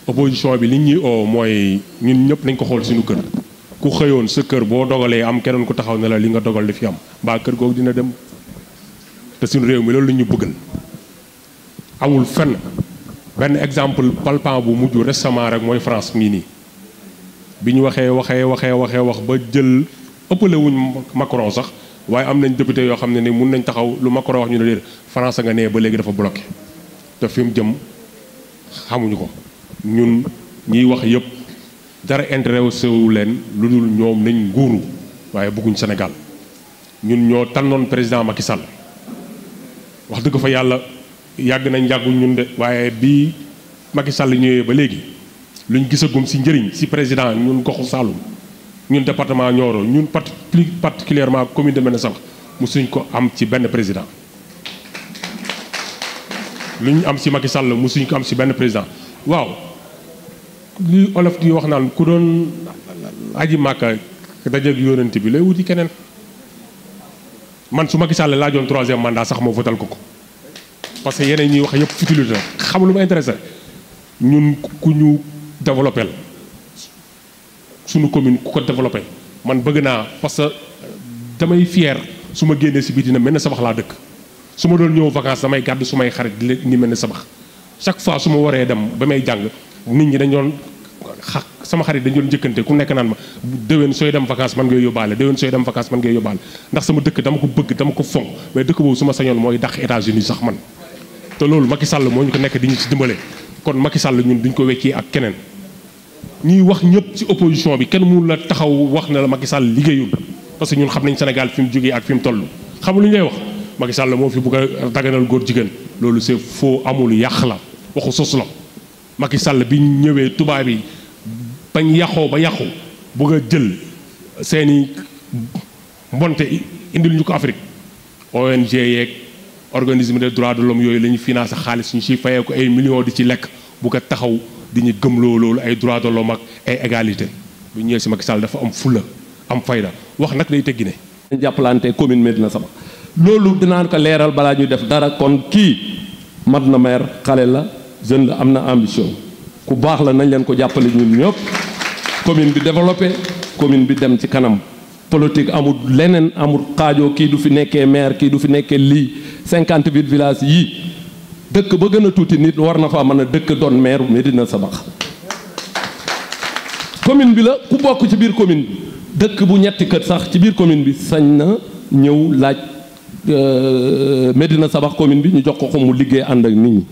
opposition bi li ñuy oo mooy ñun ñëpp nañ ko xool suñu kër ku xëyoon sa kër boo dogalee am keneen ku taxaw ne la li nga dogal di fi am mbaa kër googu dina dem te suñu réew mi loolu la ñu bëggal amul fenn benn exemple palpant bu mujj récemment rek mooy France mii nii bi ñu wax ba jël ëppale wuñ Macron sax waaye am nañ député yoo xam ne ni mun nañ taxaw lu Macron wax ñu ne leen France nga nee ba léegi dafa bloqué te fi mu jëm xamuñu ko ñun ñiy wax yëpp dara intéressé wu leen lu dul ñoom nañ nguuru waaye bëgguñ Sénégal ñun ñoo tànnoon président Macky Sall wax dëgg fa yàlla yàgg nañ yàggul ñun de waaye bii Macky Sall ñëwee ba léegi luñ gisagum ci njëriñ ci président ñun goxu Saloum ñun département Nioro ñun plus particulièrement commune de Médina Sabakh musuñ ko am ci benn président lu ñu am ci Macky Sall musuñ ko am ci benn président waaw li olof di wax naan ku doon aji màkka dajeeg yónent bi lay wuti keneen man su Macky Sall laajoon 3e mandat sax moo votal ko parce que yeneen ñuy wax yëpp futilité xam lu ma intéressé ñun ku ñu développé suñu commune ku ko développé man bëgg naa parce que damay fier su ma génnee si biti na mel ne sabax laa dëkk su ma doon ñëw vacances damay gàddu su may xarit di leen mel ne sabax chaque fois su ma waree dem ba may jàng nit ñi dañ doon sama xarit dañ doon njëkkante ku nekk naan ma déwén sooy dem vacances man ngay yóbbaale déwén sooy dem vacances man ngay yóbbaale ndax sama dëkk dama ko bëgg dama ko fonk mais dëkk boobu su ma sañoon mooy dàq États-Unis sax man te loolu Macky Sall moo ñu ko nekk di ñu ci dimbale kon Macky Sall ñun duñ ko weccee ak keneen ñuy wax ñëpp ci opposition bi kenn mënu la taxaw wax na la Macky Sall liggéeyul parce que ñun xam nañ Sénégal fi mu jógee ak fi mu toll xam lu ñu lay wax Macky Sall moo fi bëgg a daganal góor jigéen loolu c'est faux amul yàq la waxu sos la Macky Sall bi ñëwee tubaab yi bañ yàqoo ba yàqu bëgg a jël seeni mbonte indil ñu ko Afrique ONG yeeg organisme des droits de l'homme yooyu la ñu financé xaalis ñu ci fayee ko ay millions di ci lekk bu ko taxaw di ñu gëmloo loolu ay droits de l'homme ak ay égalité bu ñëwee si Macky Sall dafa am fulla am fayda wax nag day teggi ne jàppalante commune Médina Sabakh loolu dinaan ko leeral balaa ñu def dara kon kii mat na maire xale la jeune la am na ambition ku baax la nañ leen ko jàppale ñun ñëpp commune bi développé commune bi dem ci kanam politique amul leneen amul xaajoo kii du fi nekkee maire kii du fi nekkee lii 58 villages yii dëkk ba gën a tuuti nit war na faa mën a dëkk doon maire Médina Sabakh commune bi la ku bokk ci biir commune bi dëkk bu ñetti kër sax ci biir commune bi sañ na ñëw laaj Médina Sabakh commune bi ñu jox ko mu liggéey ànd ak nit ñi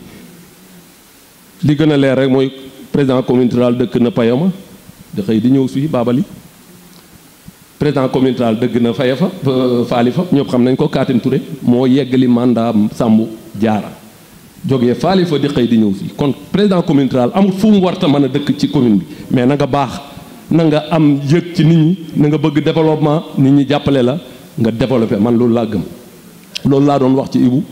li gën a leer rek mooy président communautal dëkk na Payama da xëy di ñëw fii Babali président communautal dëgg na faye fa faali fa ñëpp xam nañ ko Kaatin Touré moo yeggali mandat Sambou Diarra jógee faali fa di xëy di ñëw fii kon président communautal amul fu mu warta mën a dëkk ci commune bi mais na nga baax na nga am yëg ci nit ñi na nga bëgg développement nit ñi jàppale la nga développé man loolu laa gëm loolu laa doon wax ci Ibou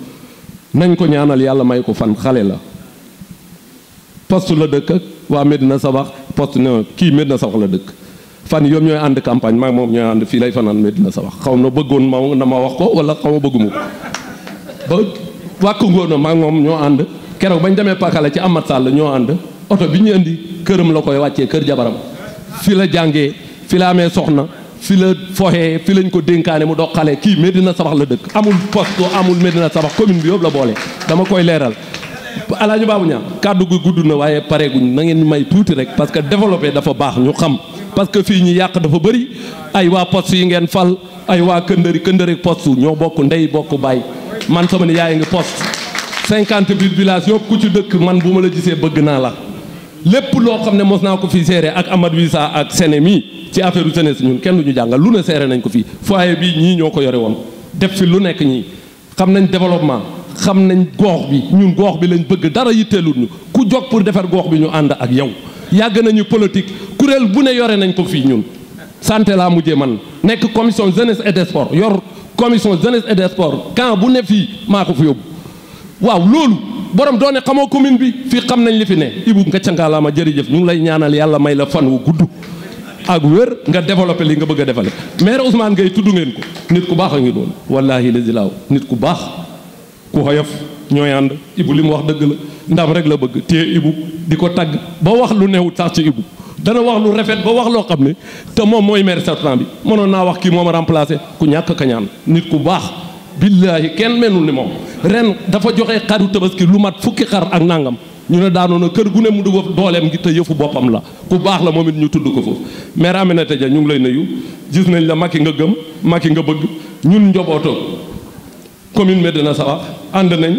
nañ ko ñaanal yàlla may ko fan xale la poste la dëkk ak waa Médina Sabakh poste ne kii Médina Sabakh la dëkk fan yoom ñooy ànd campagne maag moom ñooy ànd fii lay fanaan Médina Sabakh xaw na bëggoon ma na ma wax ko wala xaw ma bëgguma ko ba wàkk ngoon na maag moom ñoo ànd keroog bañ demee Pakala ci Amat Sall ñoo ànd oto bi ñu indi këram la koy wàccee kër jabaram fi la jàngee fi la amee soxna fi la foxee fi lañ ko dénkaane mu dox xale kii Médina Sabakh la dëkk amul poste amul Médina Sabakh commune bi yëpp la boole dama koy leeral Alaaji Baabu Ñaan kàddu gi gudd na waaye pareeguñ na ngeen may tuuti rek parce que développé dafa baax ñu xam parce que fii ñi yàq dafa bëri ay waa poste yi ngeen fal ay waa këndëri poste ñoo bokk ndey bokk baay man sama ne yaay ngi poste 58 villages yëpp ku ci dëkk man bu ma la gisee bëgg naa la lépp loo xam ne mos naa ko fi seere ak Amadou Wissa ak Séné mi ci affaire u jeunesse ñun kenn du ñu jàngal lu ne seere nañ ko fii foyer bi ñii ñoo ko yore woon def fi lu nekk ñii xam nañ développement xam nañ goox bi ñun goox bi lañ bëgg dara yitteelul ñu ku jóg pour defar goox bi ñu ànd ak yow yàgg nañu politique kuréel bu ne yore nañ ko fii ñun santé laa mujjee man nekk commission jeunesse et des sports yor commission jeunesse et des sports camp bu ne fii maa ko fi yóbbu waaw loolu borom doone xamoo commune bi fii xam nañ li fi ne Ibou nga cangaalaama jërëjëf ñu ngi lay ñaanal yàlla may la fan wu gudd ak wér nga développé li nga bëgg a defale maire Ousmane Gueye tudd ngeen ko nit ku baax a ngi doon wallaahi la zilaaw nit ku baax ku xoyof ñooy ànd Ibou li mu wax dëgg la ndam rek la bëgg téye Ibou di ko tagg ba wax lu newut sax ci Ibou dana wax lu rafet ba wax loo xam ne te moom mooy maire sortant bi mënoon naa wax kii moom a remplacé ku ñàkk kañaan nit ku baax billaahi kenn menul ni moom ren dafa joxe xaru tabaski lu mat fukki xar ak nangam ñu ne daanoona kër gu ne mu dugg dooleem ngi te yëfu boppam la ku baax la moom it ñu tudd ko foofu maire Aminata Dia ñu ngi lay nuyu gis nañ la Macky nga gëm Macky nga bëgg ñun njobooto commune Médina Sabakh ànd nañ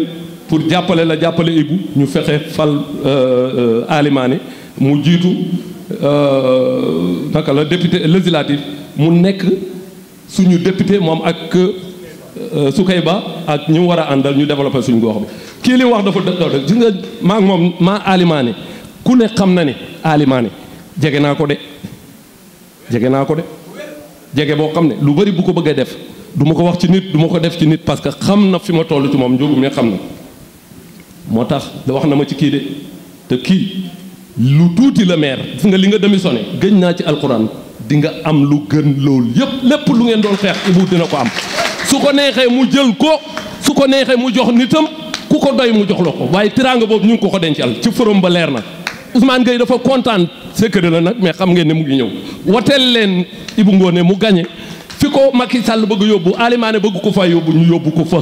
pour jàppale la jàppale Ibou ñu fexe fal Alimane mu jiitu naka la député législatif mu nekk suñu député moom ak Soukayba ak ñu war a àndal ñu développé suñu gox bi kii li wax dafa dëgg gis nga maa ngi moom maa Alimane ku ne xam na ne Alimane jege naa ko de jege boo xam ne lu bari bu ko bëggee def du ma ko wax ci nit du ma ko def ci nit parce que xam na fi ma toll ci moom njóobu mi xam na moo tax da wax na ma ci kii de te kii lu tuuti la maire gis nga li nga démissionné gëñ naa ci alxuraan di nga am lu gën loolu yëpp lépp lu ngeen doon xeex Ibou dina ko am su ko neexee mu jël ko su ko neexee mu jox nitam ku ko doy mu jox la ko waaye tiraanga boobu ñu ngi ko dencal ci forum ba leer na Ousmane Gueye dafa kontaan secret la nag mais xam ngeen ne mu ngi ñëw woteel leen Ibou Ngoné mu gagné fi ko Macky Sall bëgg yóbbu Alimane bëgg ko fa yóbbu ñu yóbbu ko fa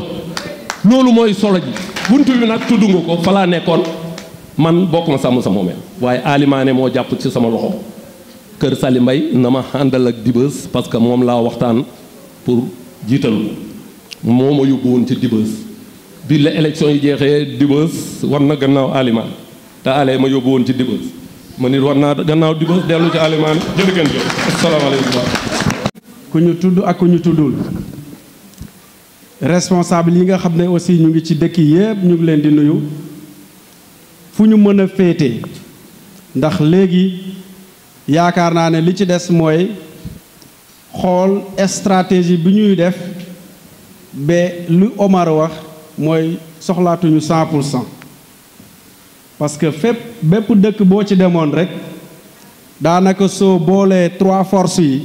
loolu mooy solo ji buntu bi nag tudd nga ko fa laa nekkoon man bokk ma sàmm sa moomeel waaye Alimane moo jàpp ci sama loxo kër Sali Mbaye na ma àndal ak Dibeuze parce que moom laa waxtaan pour jiital moo ma yóbbu woon ci Dibeuze bi la élection yi jeexee Dibeuze war na gannaaw Alimane te ale ma yóbbu woon ci Dibeuze ma nit war naa gannaaw Dibeuze dellu ci Alimane jërë ngeen jëf asalaamaaleykum. ku ñu tudd ak ku ñu tuddul responsable yi nga xam ne aussi ñu ngi ci dëkk yépp ñu ngi leen di nuyu fu ñu mën a féete ndax léegi yaakaar naa ne li ci des mooy xool stratégie bi ñuy def ba lu Omar wax mooy soxlaatuñu 100% parce que bépp dëkk boo ci demoon rek daanaka soo boolee 3 forces yi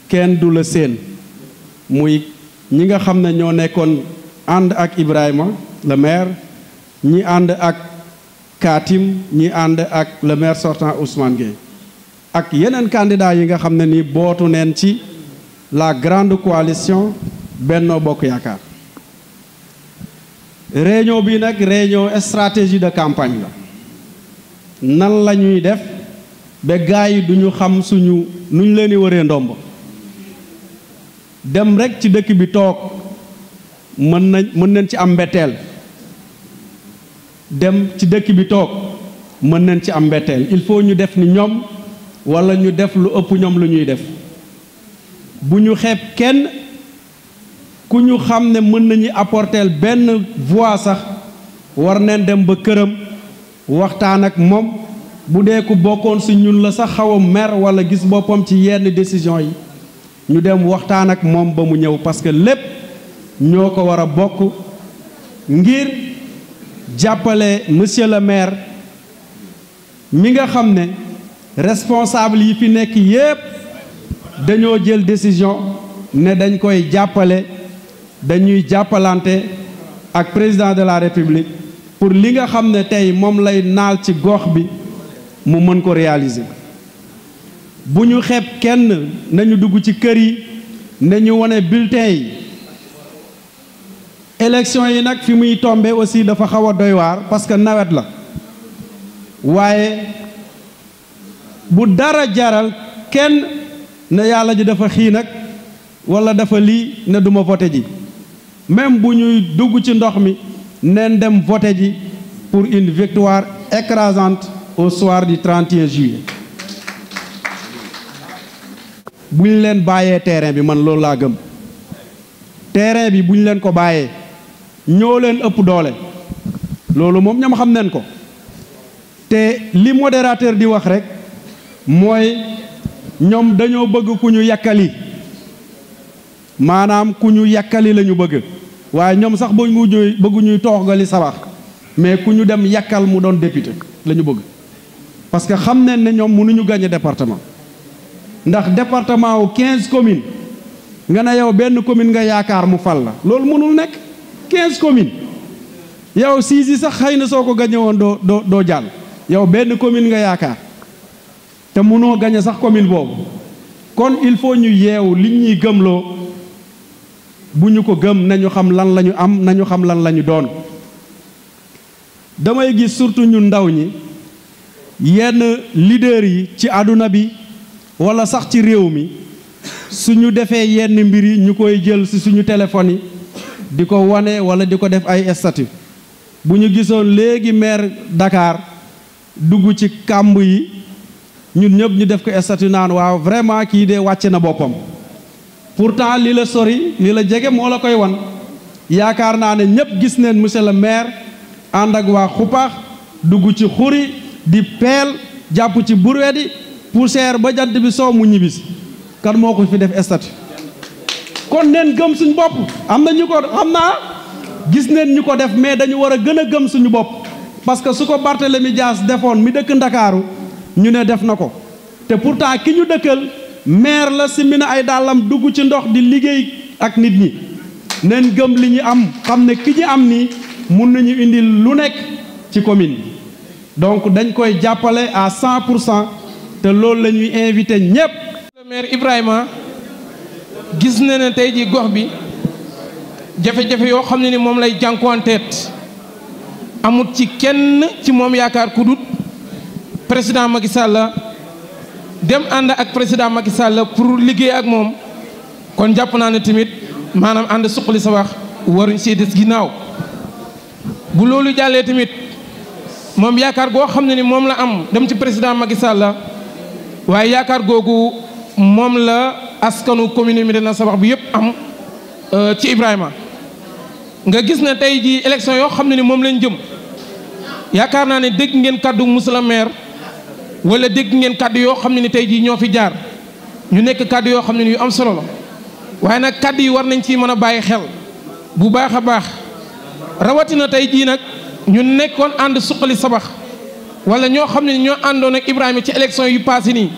kenn du la séen muy ñi nga xam ne ñoo nekkoon ànd ak Ibrahima le maire ñi ànd ak Katim ñi ànd ak le maire sortant Ousmane Gueye ak yeneen candidat yi nga xam ne ni bootu neen ci la grande coalition Benno Bokk Yaakaar réunion bi nag réunion stratégie de campagne la nan la ñuy def ba gars yi duñu xam suñu nuñ leen di wëree ndomb dem rek ci dëkk bi toog mën nañ ci am mbetteel dem ci dëkk bi toog mën nañ ci am mbetteel il faut ñu def ni ñoom wala ñu def lu ëpp ñoom lu ñuy def bu ñu xeeb kenn ku ñu xam ne mën nañu apporter benn voix sax war neen dem ba këram waxtaan ak moom bu dee ku bokkoon si ñun la sax xaw a mer wala gis boppam ci yenn décision yi ñu dem waxtaan ak moom ba mu ñëw parce que lépp ñoo ko war a bokk ngir jàppale monsieur le maire mi nga xam ne responsable yi fi nekk yépp dañoo jël décision ne dañ koy jàppale dañuy jàppalante ak président de la république pour li nga xam ne tey moom lay naal ci gox bi mu mën ko réaliser bu ñu xeeb kenn nañu dugg ci kër yi nañu wane bulletin yi élection yi nag fi muy tombe aussi dafa xaw a doy waar parce que nawet la waaye bu dara jaral kenn ne yàlla ji dafa xii nag wala dafa lii ne duma voté ji même bu ñuy dugg ci ndox mi neen dem voté ji pour une victoire écrasante au soir du 31 juillet bu ñu leen bàyyee terrain bi man loolu laa gëm terrain bi bu ñu leen ko bàyyee ñoo leen ëpp doole loolu moom ñoom xam nañ ko te li modérateur di wax rek mooy ñoom dañoo bëgg ku ñu yàkkali maanaam ku ñu yàkkali la ñu bëgg waaye ñoom sax bëggu ñuy toogali sabax mais ku ñu dem yàkkal mu doon député la ñu bëgg parce que xam nañ ne ñoom mënuñu gagner département ndax département wu 15 communes nga ne yow benn commune nga yaakaar mu fal la loolu mënul nekk 15 communes yow 6 yi sax xëy na soo ko gagné woon doo jàll yow benn commune nga yaakaar te mënoo gagné sax commune boobu kon il faut ñu yeewu li ñuy gëmloo bu ñu ko gëm nañu xam lan la ñu am nañu xam lan la ñu doon damay gis surtout ñu ndaw ñi yenn leader yi ci àdduna bi wala sax ci réew mi suñu defee yenn mbir yi ñu koy jël ci suñu téléphone yi di ko wane wala di ko def ay statut bu ñu gisoon léegi maire Dakar dugg ci kàmb yi ñun ñëpp ñu def ko statut naan waaw vraiment kii de wàcce na boppam pourtant li la sori li la jege moo la koy wan yaakaar naa ne ñëpp gis neen monsieur le maire ànd ak waa Xupaax dugg ci xuri di peel jàpp ci burwet yi poussière ba jant bi soo mu ñibbisi kan moo ko fi def statut kon neen gëm suñu bopp am na ñu ko xam naa gis neen ñu ko def mais dañu war a gën a gëm suñu bopp parce que su ko Barthélemy Dias defoon mi dëkk Ndakaaru ñu ne def na ko te pourtant ki ñu dëkkal maire la si mi na ay dàllam dugg ci ndox di liggéey ak nit ñi neen gëm li ñu am xam ne ki ñu am nii mun nañu indi lu nekk ci commune bi donc dañ koy jàppale à 100% te loolu la ñuy invité ñëpp. le maire Ibrahima gis na ne tey ji gox bi jafe-jafe yoo xam ne ni moom lay jànkuwanteet amut ci kenn ci moom yaakaar ku dut président Macky Sall dem ànd ak président Macky Sall pour liggéey ak moom kon jàpp naa ne tamit maanaam ànd suqali sa wax waruñ see des ginnaaw bu loolu jàllee tamit moom yaakaar goo xam ne ni moom la am dem ci président Macky Sall waaye yaakaar googu moom la askanu commune Médina Sabakh bi yëpp am ci Ibrahima nga gis ne tey ji élection yoo xam ne ni moom lañ jëm yaakaar naa ne dégg ngeen kàddu monsieur le maire wala dégg ngeen kàddu yoo xam ne ni tey jii ñoo fi jaar ñu nekk kàddu yoo xam ne ni yu am solo la waaye nag kàddu yi war nañ ci mën a bàyyi xel bu baax a baax rawatina tey jii nag ñu nekkoon ànd suqali Sabakh wala ñoo xam ne ñoo àndoon ak Ibrahima ci élection yu passé nii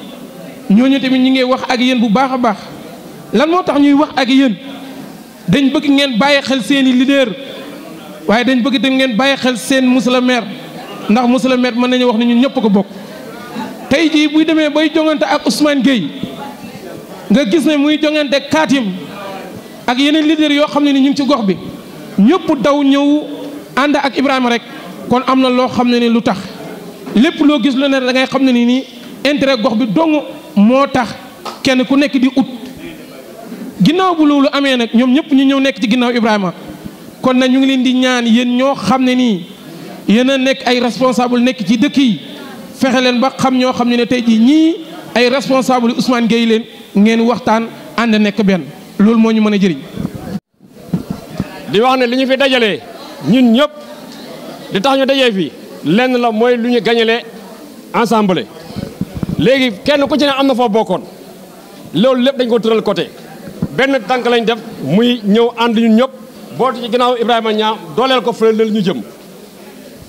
ñooñu tamit ñu ngi wax ak yéen bu baax a baax lan moo tax ñuy wax ak yéen dañ bëgg ngeen bàyyi xel seeni leader waaye dañ bëgg tam ngeen bàyyi xel seen monsieur le maire ndax monsieur le maire mën nañu wax ne ñun ñëpp ko bokk tey jii buy demee bay jongante ak Ousmane Gueye nga gis ne muy jongante Katim ak yeneen leader yoo xam ne ni ñu ngi ci gox bi ñëpp daw ñëw ànd ak Ibrahima rek kon am na loo xam ne ni lu tax lépp loo gis lu ne da ngay xam ne nii intérêt gox bi dong moo tax kenn ku nekk di ut ginnaaw bu loolu amee nag ñoom ñëpp ñu ñëw nekk ci ginnaaw Ibrahima kon nag ñu ngi leen di ñaan yéen ñoo xam ne nii yéen a nekk ay responsable nekk ci dëkk yi fexe leen ba xam ñoo xam ne tey jii ñii ay responsable Ousmane Gueye leen ngeen waxtaan ànd nekk benn loolu moo ñu mën a jëriñ. di wax ne li ñu fi dajalee ñun ñëpp di tax ñu dajee fi lenn la mooy lu ñu gañalee ensemble léegi kenn ku ci ne am na foo bokkoon loolu lépp dañ ko tëral côté benn tànk lañ def muy ñëw ànd ñun ñëpp bootu ci ginnaaw Ibrahima Niang dooleel ko fële ñu jëm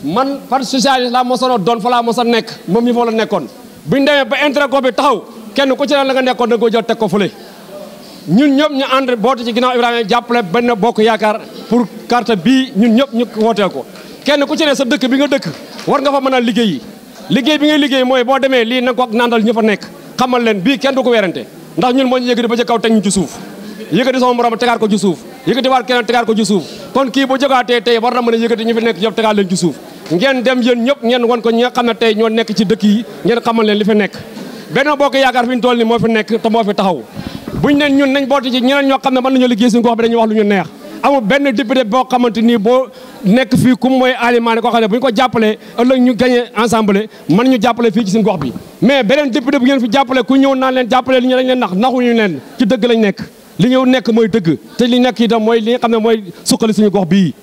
man parti socialiste laa mosoon a doon fa laa mos a nekk moom ñi fa la nekkoon buñ demee ba intérêt ko bi taxaw kenn ku ci ne la nga nekkoon da nga ko jël teg ko fële ñun ñëpp ñu ànd bootu ci ginnaaw Ibrahima jàppale benn bokk yaakaar pour carte bii ñun ñëpp ñu wooteel ko kenn ku ci ne sa dëkk bi nga dëkk war nga fa mën a liggéey liggéey bi ngay liggéey mooy boo demee lii na ko nandal ñu fa nekk xamal leen bii kenn du ko werante ndax ñun moo ñu yëkkati ba ca kaw teg ñu ci suuf yëkkati sama morom tegaat ko ci suuf yëkkati waat keneen tegaat ko ci suuf kon kii bu jógaatee tey war na mën a yëkkati ñu fi nekk yëpp tegaat leen ci suuf ngeen dem yéen ñëpp ngeen won ko ñi nga xam ne tey ñoo nekk ci dëkk yi ngeen xamal leen li fi nekk Benno Bokk Yaakaar fi ñu toll ni moo fi nekk te moo fi taxaw buñ ne ñun nañ booti ci ñeneen ñoo xam ne mën nañoo liggéey suñu gox bi dañuy wax lu ñu neex amul benn député boo xamante nii boo nekk fii comme mooy Alimane koo xam ne bu ñu ko jàppalee ëllëg ñu gagné ensemble mën ñu jàppale fii ci suñu gox bi mais beneen député bu ngeen fi jàppale ku ñëw naan leen jàppale li ñu dañ leen naxuñu leen ci dëgg lañ nekk li ñëw nekk mooy dëgg te li nekk itam mooy li nga xam ne mooy suqali suñu gox bii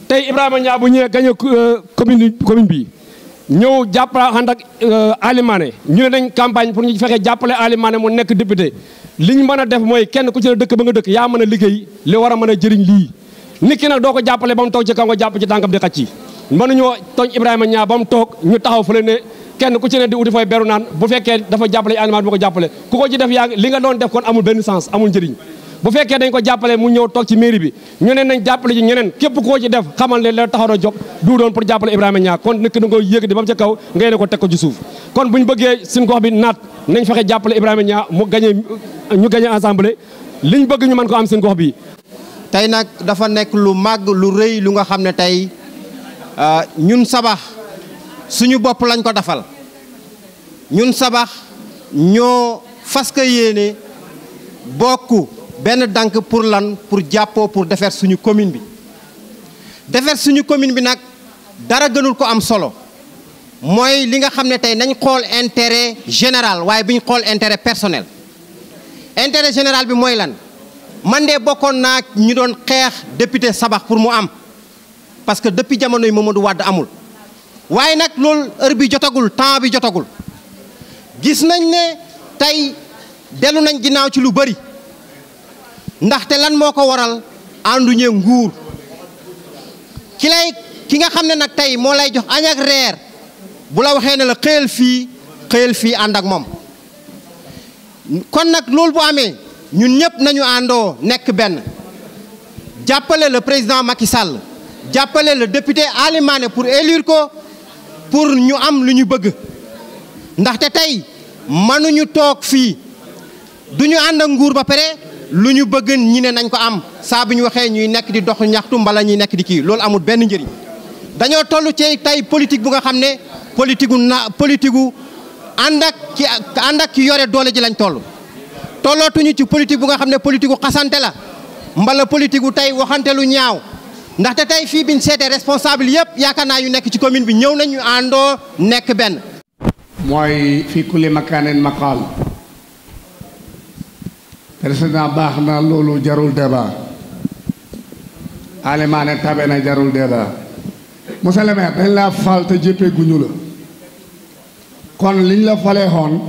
tey Ibrahima Niang bu ñëwee gagné commune bi ñëw jàppale ànd ak Alimane ñu ne dañ campagne pour ñu fexe jàppale Alimane mu nekk député li ñu mën a def mooy kenn ku ci ne dëkk ba nga dëkk yaa mën a liggéey li war a mën a jëriñ lii nit ki nag doo ko jàppale ba mu toog ci kaw nga jàpp ci tànkam di xacc mënuñoo tooñ Ibrahima Niang ba mu toog ñu taxaw fële ne kenn ku ci ne di uti fay beru naan bu fekkee dafa jàppale Alimane bu ko jàppale ku ko ci def yaa li nga doon def kon amul benn sens amul njëriñ bu fekkee dañ ko jàppale mu ñëw toog ci mairie bi ñu ne nañ jàppale ci ñeneen képp koo ci def xamal ne la taxaw a jóg du doon pour jàppale Ibrahima Niang kon nit ki da nga yëg di ba mu ca kaw ngay ne ko teg ko ci suuf kon buñ bëggee suñu gox bi naat nañ fexe jàppale Ibrahima Niang mu ñu gagné ensemble liñ bëgg ñu mën ko am seen gox bi tey nag dafa nekk lu màgg lu rëy lu nga xam ne tey ñun Sabakh suñu bopp lañ ko defal ñun Sabakh ñoo fas ka yéene bokk benn dànk pour lan pour jàppoo pour defar suñu commune bi defar suñu commune bi nag dara gënul ko am solo mooy li nga xam ne tey nañ xool intérêt général waaye bi ñu xool intérêt personnel intérêt général bi mooy lan man de bokkoon naa ñu doon xeex député Sabakh pour mu am parce que depuis jamono yi Mamadou Wade amul waaye nag loolu heure bi jotagul temps bi jotagul gis nañ ne tey dellu nañ ginnaaw ci lu bëri ndaxte lan moo ko waral ànduñe nguur ki nga xam ne nag tey moo lay jox añ ak reer bu la waxee ne la xëyal fii ànd ak moom kon nag loolu bu amee ñun ñëpp nañu àndoo nekk benn jàppale le président Macky Sall jàppale le député Alimane pour élire ko pour ñu am lu ñu bëgg ndaxte tey mënuñu toog fii du ñu ànd ak nguur ba pare lu ñu bëgg ñi ne nañ ko am saa bu ñu waxee ñuy nekk di dox ñaxtu mbala ñuy nekk di kii loolu amul benn njëriñ dañoo toll ci tey politique bu nga xam ne politique gu ànd ak ki yore doole ji lañ toll tollootuñu ci politique bu nga xam ne politique gu xasante la mbala politique gu tey waxante lu ñaaw ndaxte tey fii biñ seetee responsable yëpp yaakaar naa yu nekk ci commune bi ñëw nañu àndoo nekk benn. mooy fii kulli makaanin maqaal président baax na loolu jarul débat Alimane tabe na jarul débat monsieur le maire dañ laa fal te jëppee guñu la kon liñ la falee xoon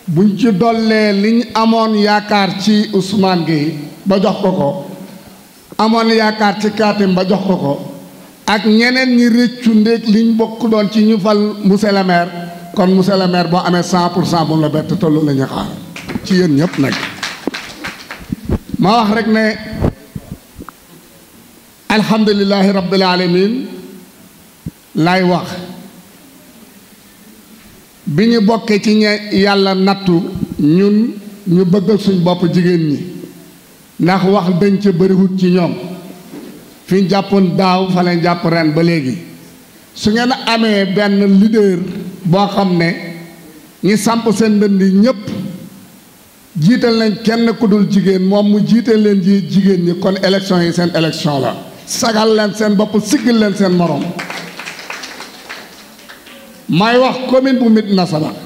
buñ ci dollee liñ amoon yaakaar ci Ousmane Gueye ba jox ko amoon yaakaar ci Katim ba jox ko ak ñeneen ñi rëccu ndéeg liñ bokk doon ci ñu fal monsieur le maire kon monsieur le maire boo amee 100% bu mu la bett tollu la ñu xaar ci yéen ñëpp nag ma wax rek ne alhamdulilahi rabbil alamin lay wax bi ñu bokkee ci yàlla nattu ñun ñu bëggal suñ bopp jigéen ñi ndax wax dañ ca bëriwut ci ñoom fi ñu jàppoon daaw fa leen jàpp ren ba léegi su ngeen amee benn leader boo xam ne ñi samp seen ndënd yi ñépp jiital nañ kenn ku dul jigéen moom mu jiital leen ji jigéen ñi kon élection yi seen élection la sagal leen seen bopp siggil leen seen morom may wax commune bu Médina Sabakh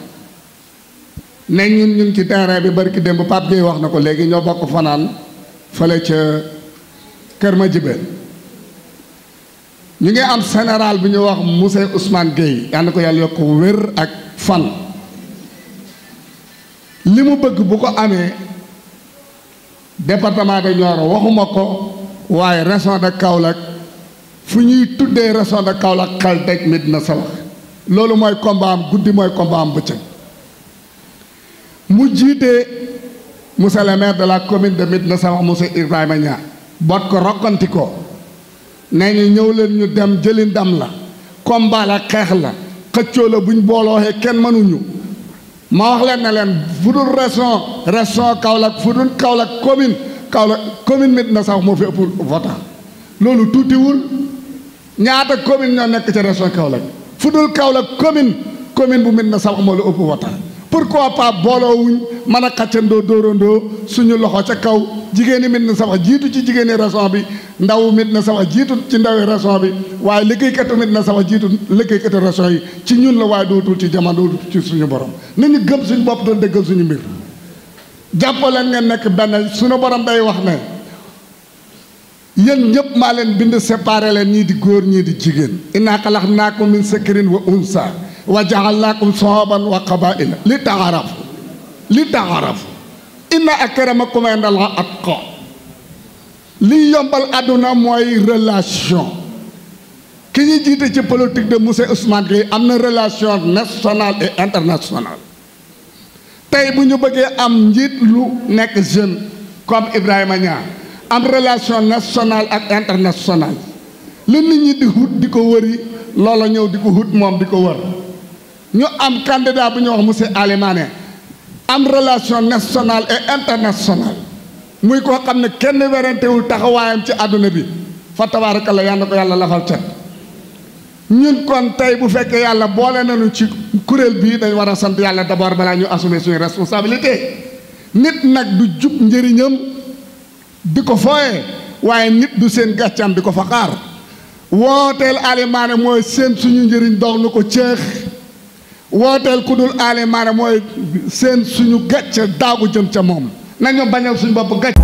ne ñun ñu ngi ci terrain bi barki démb Pape Gueye wax na ko léegi ñoo bokk fanaan fële ca Kër Madiabel ñu ngi am général bi ñu wax monsieur Ousmane Gueye yal na ko yàlla yokk wér ak fan li mu bëgg bu ko amee département de Nioro waxuma ko waaye région de Kaolack fu ñuy tuddee région de Kaolack xel daj Médina Sabakh loolu mooy combat am guddi mooy combat am bëccëg mu jiite monsieur le maire de la commune de Médina Sabakh monsieur Ibrahima Niang boot ko rokkanti ko nee ñu ñëw leen ñu dem jëli ndam la combat la xeex la xëccoo la buñ boolooxee kenn mënuñu ma wax leen ne leen fu dul région Kaolack fu dul Kaolack commune Médina Sabakh moo fi ëpp votant loolu tuutiwul ñaata commune ñoo nekk ci région Kaolack fu dul Kaolack commune bu Médina Sabakh moo la ëpp votant pourquoi pas booloowuñ mën a xàccandoo dóorandoo suñu loxo ca kaw jigéeni Médina Sabakh jiitu ci jigéeni région bi ndawu Médina Sabakh jiitu ci ndawi région bi waaye liggéeykatu Médina Sabakh jiitu liggéeykatu région yi ci ñun la waaye dootul ci jamono dootul ci suñu borom nañu gëm suñu bopp doon déggal suñu mbir jàppaleen ngeen nekk benn suñu borom day wax ne yéen ñëpp maa leen bind séparé leen ñii di góor ñii di jigéen innaa xalaqnaakum min zakarin wa unsaa wa ja'alnaakum shu'uuban wa qabaa'ila li ta'aarafu inna akramakum indallaahi atqaakum li yombal àdduna mooy relation ki ñu jiite ci politique de monsieur Ousmane Gueye am na relation nationale et internationale tey bu ñu bëggee am njiit lu nekk jeune comme Ibrahima Niang am relation nationale ak internationale li nit ñi di hut di ko wëri loola ñëw di ko hut moom di ko wër ñu am candidat bu ñu wax monsieur Alimane am relation nationale et internationale muy koo xam ne kenn werantewul taxawaayam ci àdduna bi fa tabaarakalla yal na ko yàlla lafal cat ñun kon tey bu fekkee yàlla boole nañu ci kuréel bii dañ war a sant yàlla d'abord balaa ñu assumer suñu responsabilité nit nag du jub njëriñam di ko fooye waaye nit du seen gàccam di ko fa xaar wooteel Alimane mooy seen suñu njëriñ dox nu ko ceex wooteel ku dul Alimane mooy seen suñu gàcce daagu jëm ca moom nañu bañal suñu bopp gàcc